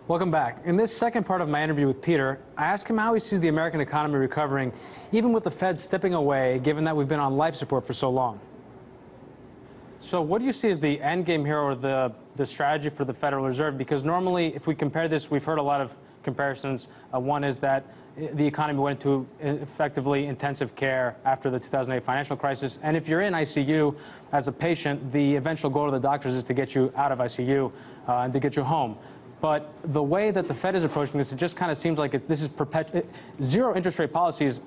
Welcome back. In this second part of my interview with Peter, I asked him how he sees the American economy recovering, even with the Fed stepping away, given that we've been on life support for so long. So what do you see as the end game here, or the strategy for the Federal Reserve? Because normally, if we compare this, we've heard a lot of comparisons. One is that the economy went into effectively intensive care after the 2008 financial crisis. And if you're in ICU as a patient, the eventual goal of the doctors is to get you out of ICU and to get you home. But the way that the Fed is approaching this, it just kind of seems like this is zero interest rate policies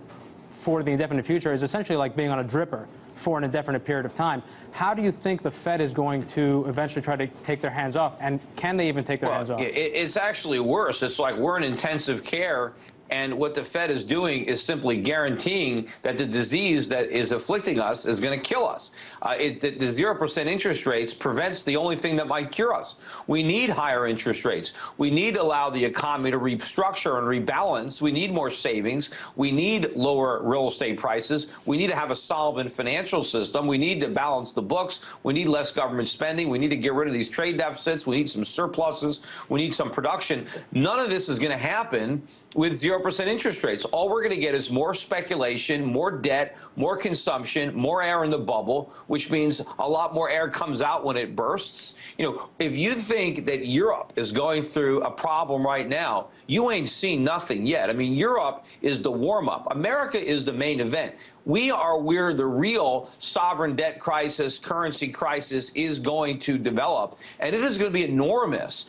for the indefinite future is essentially like being on a dripper for an indefinite period of time. How do you think the Fed is going to eventually try to take their hands off? And can they even take their hands off? It's actually worse. It's like we're in intensive care, and what the Fed is doing is simply guaranteeing that the disease that is afflicting us is going to kill us. The 0% interest rates prevents the only thing that might cure us. We need higher interest rates. We need to allow the economy to restructure and rebalance. We need more savings. We need lower real estate prices. We need to have a solvent financial system. We need to balance the books. We need less government spending. We need to get rid of these trade deficits. We need some surpluses. We need some production. None of this is going to happen with 0% interest rates. All we're going to get is more speculation, more debt, more consumption, more air in the bubble, which means a lot more air comes out when it bursts. You know, if you think that Europe is going through a problem right now, you ain't seen nothing yet. I mean, Europe is the warm-up. America is the main event. Where the real sovereign debt crisis, currency crisis is going to develop, and it is going to be enormous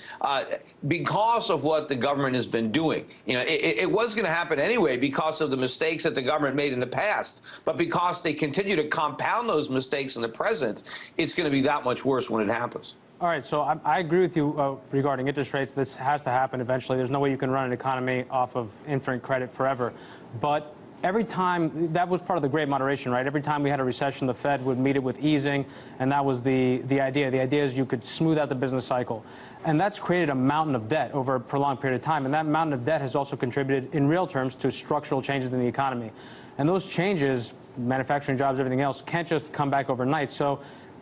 because of what the government has been doing. You know, it was going to happen anyway because of the mistakes that the government made in the past, but because they continue to compound those mistakes in the present, it's going to be that much worse when it happens. All right, so I agree with you regarding interest rates. This has to happen eventually. There's no way you can run an economy off of infinite credit forever. But every time, that was part of the Great Moderation, right? Every time we had a recession, the Fed would meet it with easing, and that was the idea. The idea is you could smooth out the business cycle. And that's created a mountain of debt over a prolonged period of time. And that mountain of debt has also contributed, in real terms, to structural changes in the economy. And those changes, manufacturing jobs, everything else, can't just come back overnight. So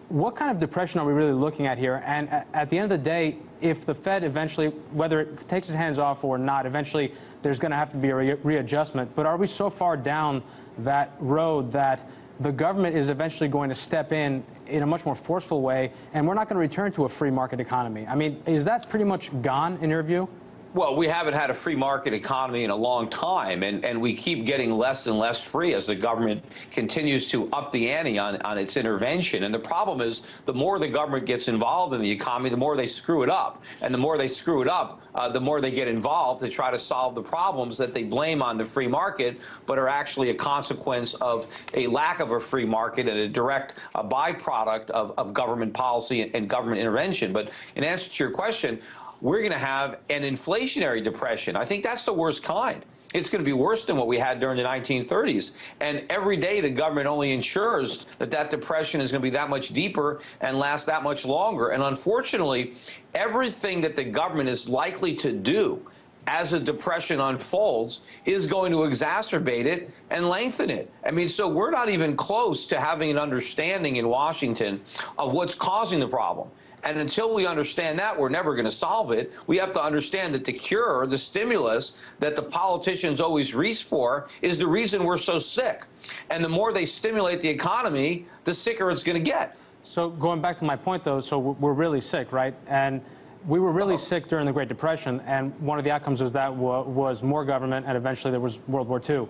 what kind of depression are we really looking at here? And at the end of the day, if the Fed eventually, whether it takes its hands off or not, eventually there's going to have to be a readjustment. But are we so far down that road that the government is eventually going to step in a much more forceful way, and we're not going to return to a free market economy? I mean, is that pretty much gone in your view? Well, we haven't had a free market economy in a long time, and we keep getting less and less free as the government continues to up the ante on its intervention. And the problem is, the more the government gets involved in the economy, the more they screw it up. And the more they screw it up, the more they get involved to try to solve the problems that they blame on the free market, but are actually a consequence of a lack of a free market and a direct byproduct of government policy and government intervention. But in answer to your question, we're going to have an inflationary depression. I think that's the worst kind. It's going to be worse than what we had during the 1930s. And every day the government only ensures that that depression is going to be that much deeper and last that much longer. And unfortunately, everything that the government is likely to do as a depression unfolds is going to exacerbate it and lengthen it. I mean, so we're not even close to having an understanding in Washington of what's causing the problem. And until we understand that, we're never going to solve it. We have to understand that the cure, the stimulus that the politicians always reach for, is the reason we're so sick. And the more they stimulate the economy, the sicker it's going to get. So going back to my point, though, so we're really sick, right? And we were really sick during the Great Depression, and one of the outcomes was that was more government, and eventually there was World War II.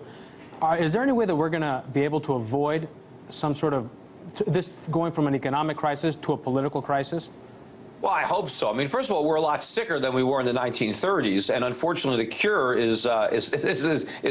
Is there any way that we're going to be able to avoid some sort of this going from an economic crisis to a political crisis? Well, I hope so. I mean, first of all, we're a lot sicker than we were in the 1930s, and unfortunately, the cure is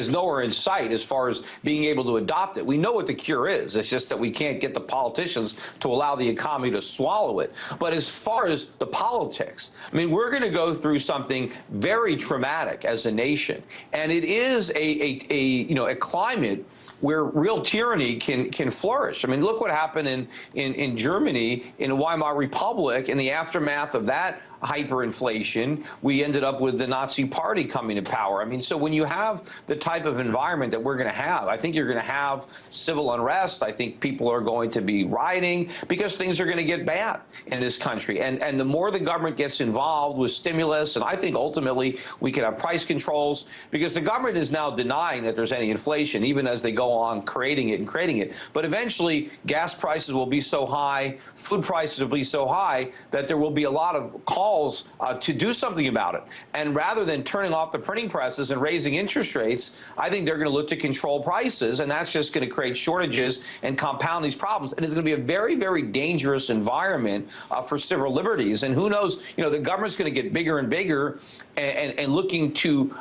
nowhere in sight as far as being able to adopt it. We know what the cure is. It's just that we can't get the politicians to allow the economy to swallow it. But as far as the politics, I mean, we're going to go through something very traumatic as a nation, and it is a climate where real tyranny can flourish. I mean, look what happened in Germany, in the Weimar Republic, in the aftermath of that hyperinflation, we ended up with the Nazi Party coming to power. I mean, so when you have the type of environment that we're going to have, I think you're going to have civil unrest. I think people are going to be rioting because things are going to get bad in this country. And the more the government gets involved with stimulus, and I think ultimately we can have price controls, because the government is now denying that there's any inflation, even as they go on creating it and creating it. But eventually, gas prices will be so high, food prices will be so high that there will be a lot of calls to do something about it. And rather than turning off the printing presses and raising interest rates, I think they're going to look to control prices, and that's just going to create shortages and compound these problems. And it's going to be a very, very dangerous environment for civil liberties. And who knows, the government's going to get bigger and bigger and looking to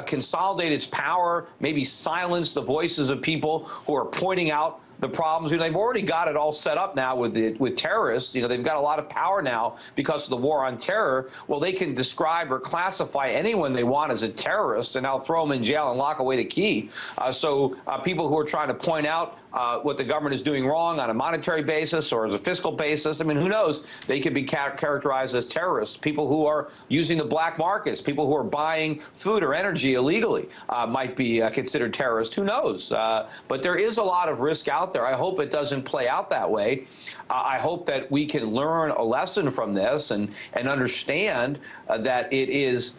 consolidate its power, maybe silence the voices of people who are pointing out the problems. They've already got it all set up now with terrorists. They've got a lot of power now because of the war on terror. Well, they can describe or classify anyone they want as a terrorist and now throw them in jail and lock away the key. So people who are trying to point out what the government is doing wrong on a monetary basis or as a fiscal basis, I mean, who knows? They could be characterized as terrorists. People who are using the black markets, people who are buying food or energy illegally might be considered terrorists. Who knows? But there is a lot of risk out there. I hope it doesn't play out that way. I hope that we can learn a lesson from this and understand that it is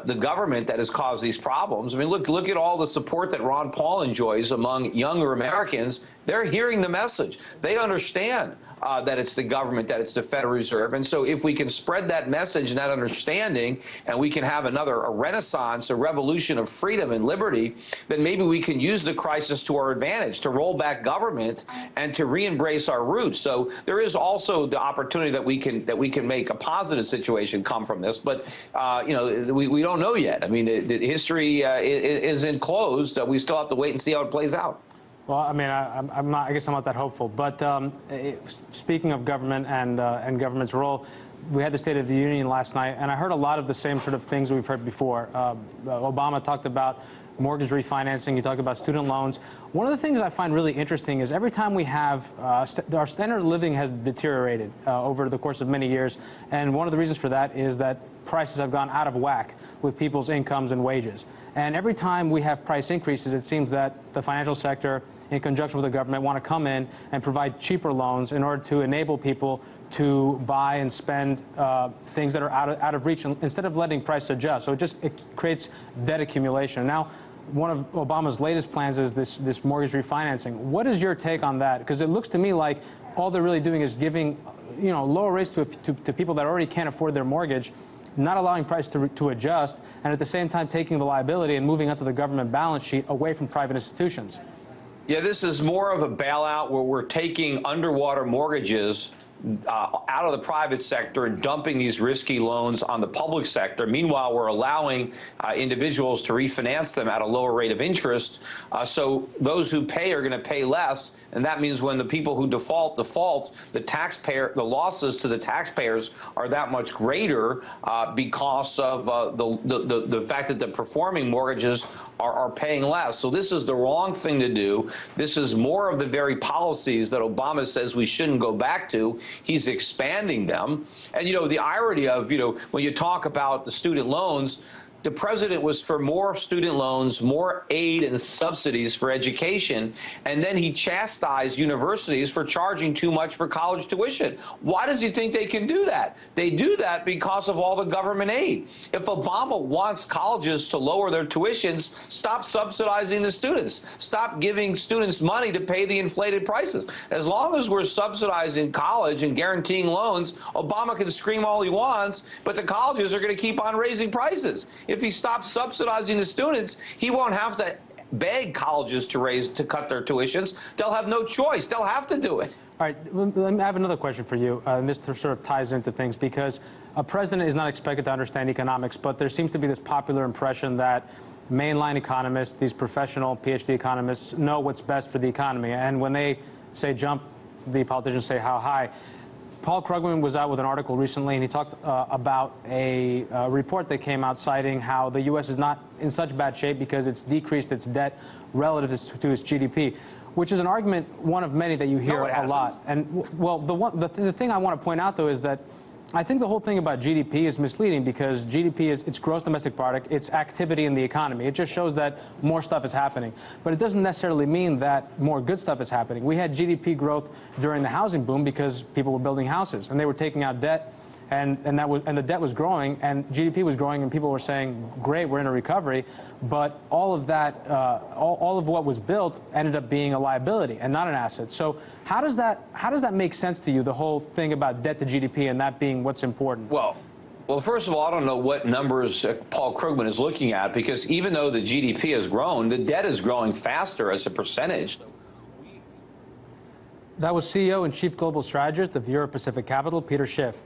the government that has caused these problems. I mean, look at all the support that Ron Paul enjoys among younger Americans. They're hearing the message. They understand that it's the government, that it's the Federal Reserve. And so if we can spread that message and that understanding, and we can have a renaissance, a revolution of freedom and liberty, then maybe we can use the crisis to our advantage, to roll back government and to re-embrace our roots. So there is also the opportunity that we can make a positive situation come from this. But we don't know yet. I mean, the history isn't closed. We still have to wait and see how it plays out. Well, I mean, I guess I'm not that hopeful. But speaking of government and government's role, we had the State of the Union last night, and I heard a lot of the same sort of things we've heard before. Obama talked about mortgage refinancing. He talked about student loans. One of the things I find really interesting is every time we have our standard of living has deteriorated over the course of many years, and one of the reasons for that is that prices have gone out of whack with people's incomes and wages. And every time we have price increases, it seems that the financial sector, in conjunction with the government, want to come in and provide cheaper loans in order to enable people to buy and spend things that are out of reach instead of letting price adjust. So it creates debt accumulation. Now, one of Obama's latest plans is this mortgage refinancing. What is your take on that? Because it looks to me like all they're really doing is giving lower rates to people that already can't afford their mortgage, not allowing price to adjust, and at the same time taking the liability and moving onto the government balance sheet away from private institutions. Yeah, this is more of a bailout where we're taking underwater mortgages out of the private sector and dumping these risky loans on the public sector. Meanwhile, we're allowing individuals to refinance them at a lower rate of interest. So those who pay are going to pay less. And that means when the people who default, the losses to the taxpayers are that much greater because of the fact that the performing mortgages are paying less. So this is the wrong thing to do. This is more of the very policies that Obama says we shouldn't go back to. He's expanding them. And, the irony of, when you talk about the student loans, the president was for more student loans, more aid and subsidies for education, and then he chastised universities for charging too much for college tuition. Why does he think they can do that? They do that because of all the government aid. If Obama wants colleges to lower their tuitions, stop subsidizing the students. Stop giving students money to pay the inflated prices. As long as we're subsidizing college and guaranteeing loans, Obama can scream all he wants, but the colleges are going to keep on raising prices. If he stops subsidizing the students, he won't have to beg colleges to cut their tuitions. They'll have no choice. They'll have to do it. All right, let me have another question for you, and this sort of ties into things, because a president is not expected to understand economics, but there seems to be this popular impression that mainline economists, these professional PhD economists, know what's best for the economy, and when they say jump, the politicians say how high. Paul Krugman was out with an article recently, and he talked about a report that came out citing how the U.S. is not in such bad shape because it's decreased its debt relative to its GDP, which is an argument, one of many that you hear a lot. And well, the thing I want to point out, though, is that I think the whole thing about GDP is misleading because GDP is it's gross domestic product, it's activity in the economy. It just shows that more stuff is happening. But it doesn't necessarily mean that more good stuff is happening. We had GDP growth during the housing boom because people were building houses and they were taking out debt. And the debt was growing, and GDP was growing, and people were saying, "Great, we're in a recovery." But all of that, all of what was built, ended up being a liability and not an asset. So how does that make sense to you? The whole thing about debt to GDP and that being what's important. Well, first of all, I don't know what numbers Paul Krugman is looking at, because even though the GDP has grown, the debt is growing faster as a percentage. That was CEO and Chief Global Strategist of Europe Pacific Capital, Peter Schiff.